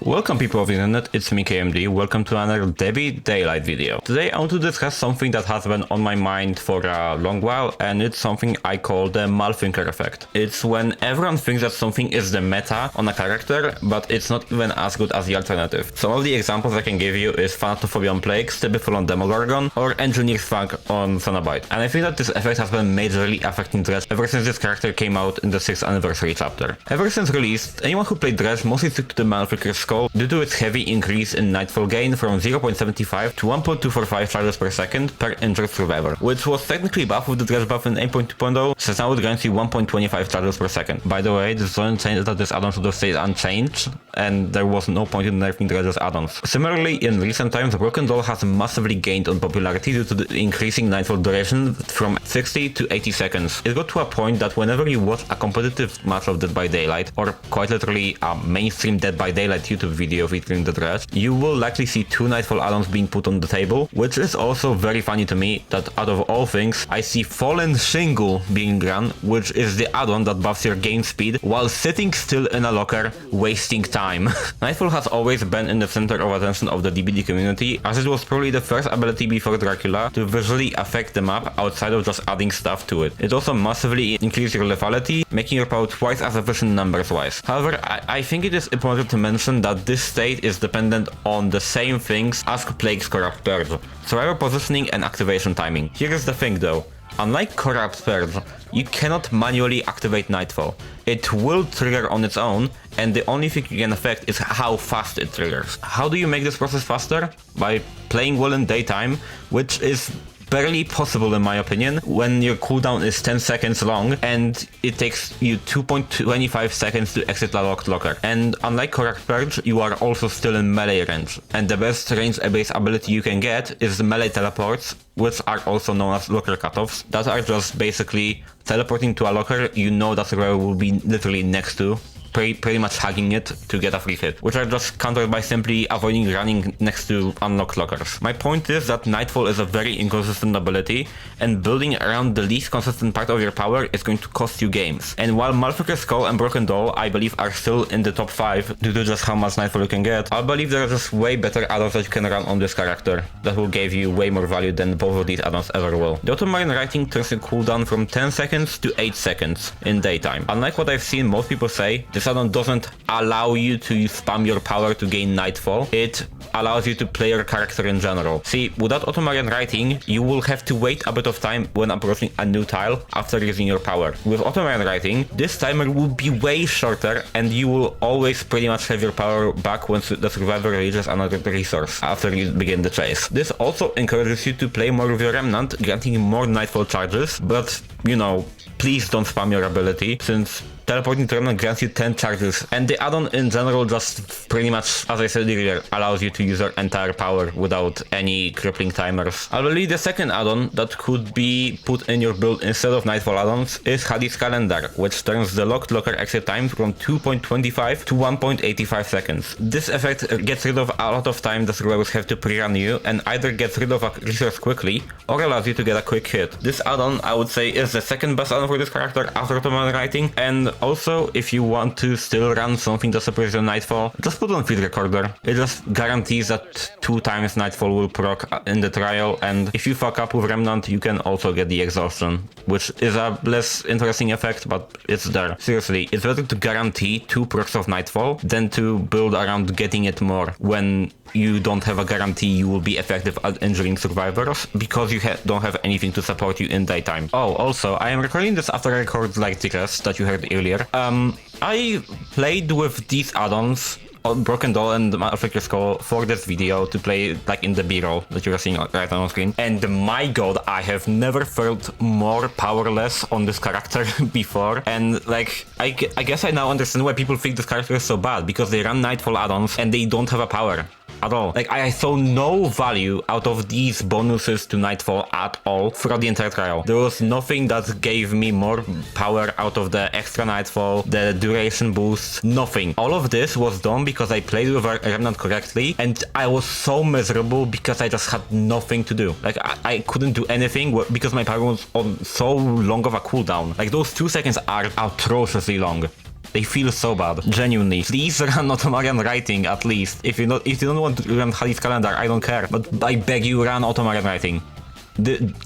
Welcome people of the internet, it's me KMD, welcome to another Debbie Daylight video. Today I want to discuss something that has been on my mind for a long while, and it's something I call the Malthinker effect. It's when everyone thinks that something is the meta on a character, but it's not even as good as the alternative. Some of the examples I can give you is Thanatophobia on Plague, Stibiful on Demogorgon, or Engineer's Fang on Cenobite. And I think that this effect has been majorly affecting Dredge ever since this character came out in the 6th anniversary chapter. Ever since release, anyone who played Dredge mostly took to the Malthinker skull due to its heavy increase in Nightfall gain from 0.75 to 1.245 charges per second per injured survivor, which was technically buffed with the Dredge buff in 8.2.0, since now it grants you 1.25 charges per second. By the way, this doesn't change that this add-on should have stayed unchanged, and there was no point in nerfing Dredge's add-ons. Similarly, in recent times, Broken Doll has massively gained on popularity due to the increasing Nightfall duration from 60 to 80 seconds. It got to a point that whenever you watch a competitive match of Dead by Daylight, or quite literally a mainstream Dead by Daylight YouTube video featuring the Dredge, you will likely see 2 Nightfall add-ons being put on the table, which is also very funny to me that out of all things, I see Fallen Shingle being run, which is the add-on that buffs your game speed while sitting still in a locker, wasting time. Nightfall has always been in the center of attention of the DBD community, as it was probably the first ability before Dracula to visually affect the map outside of just adding stuff to it. It also massively increases your lethality, making your power twice as efficient numbers-wise. However, I think it is important to mention that this state is dependent on the same things as Plague's Corrupt Purge: survivor positioning and activation timing. Here is the thing though. Unlike Corrupt Purge, you cannot manually activate Nightfall. It will trigger on its own, and the only thing you can affect is how fast it triggers. How do you make this process faster? By playing well in daytime, which is barely possible in my opinion, when your cooldown is 10 seconds long and it takes you 2.25 seconds to exit a locked locker. And unlike Corrupt Purge, you are also still in melee range, and the best range-based ability you can get is the melee teleports, which are also known as locker cutoffs, that are just basically teleporting to a locker you know that the survivor will be literally next to, pretty much hugging it to get a free hit, which are just countered by simply avoiding running next to unlocked lockers. My point is that Nightfall is a very inconsistent ability, and building around the least consistent part of your power is going to cost you games. And while Malthinker Skull and Broken Doll, I believe, are still in the top 5 due to just how much Nightfall you can get, I believe there are just way better add-ons that you can run on this character that will give you way more value than both of these add-ons ever will. The Automarine Writing turns your cooldown from 10 seconds to 8 seconds in daytime. Unlike what I've seen most people say, this add-on doesn't allow you to spam your power to gain Nightfall. It allows you to play your character in general. See, without Automarine Writing, you will have to wait a bit of time when approaching a new tile after using your power. With Automarine Writing, this timer will be way shorter, and you will always pretty much have your power back once the survivor reaches another resource after you begin the chase. This also encourages you to play more with your Remnant, granting more Nightfall charges, but, you know, please don't spam your ability, since teleporting to Remnant grants you 10 charges, and the add-on in general just pretty much, as I said earlier, allows you to use your entire power without any crippling timers. I believe the second add-on that could be put in your build instead of Nightfall add-ons is Hades Calendar, which turns the locked locker exit time from 2.25 to 1.85 seconds. This effect gets rid of a lot of time the survivors have to pre-run you, and either gets rid of a resource quickly or allows you to get a quick hit. This add-on, I would say, is the second best add-on for this character after Automarine Writing, and also, if you want to still run something that supports your Nightfall, just put on Field Recorder. It just guarantees that 2 times Nightfall will proc in the trial, and if you fuck up with Remnant, you can also get the Exhaustion, which is a less interesting effect, but it's there. Seriously, it's better to guarantee 2 procs of Nightfall than to build around getting it more when you don't have a guarantee you will be effective at injuring survivors because you don't have anything to support you in daytime. Oh, also, I am recording this after I recorded like the rest that you heard earlier. I played with these add-ons on Broken Doll and Malthinker Skull for this video to play like in the B-roll that you're seeing right now on screen. And my god, I have never felt more powerless on this character before. And like, I guess I now understand why people think this character is so bad, because they run Nightfall add-ons and they don't have a power at all. Like, I saw no value out of these bonuses to Nightfall at all throughout the entire trial. There was nothing that gave me more power out of the extra Nightfall, the duration boost, nothing. All of this was done because I played with Remnant correctly, and I was so miserable because I just had nothing to do. Like, I couldn't do anything because my power was on so long of a cooldown. Like, those 2 seconds are atrociously long. They feel so bad. Genuinely. Please run Automarian Writing at least. If you don't want to run Hades Calendar, I don't care. But I beg you, run Automarian Writing.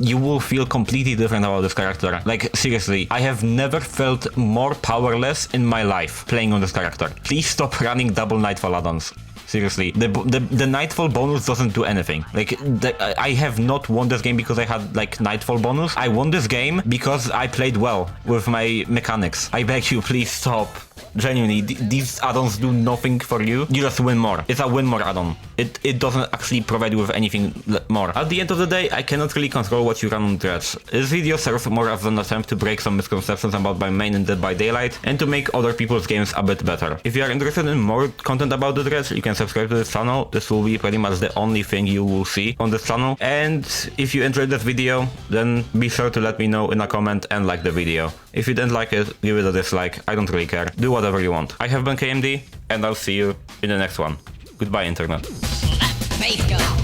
You will feel completely different about this character. Like, seriously, I have never felt more powerless in my life playing on this character. Please stop running double Nightfall add-ons. Seriously, the Nightfall bonus doesn't do anything. Like, I have not won this game because I had, like, Nightfall bonus. I won this game because I played well with my mechanics. I beg you, please stop. Genuinely, these add-ons do nothing for you. You just win more. It's a win more add-on. It doesn't actually provide you with anything more. At the end of the day, I cannot really control what you run on Dredge. This video serves more as an attempt to break some misconceptions about my main in Dead by Daylight and to make other people's games a bit better. If you are interested in more content about the Dredge, you can subscribe to this channel. This will be pretty much the only thing you will see on this channel. And if you enjoyed this video, then be sure to let me know in a comment and like the video. If you didn't like it, give it a dislike. I don't really care. Do whatever you want. I have been KMD, and I'll see you in the next one. Goodbye, Internet. Faith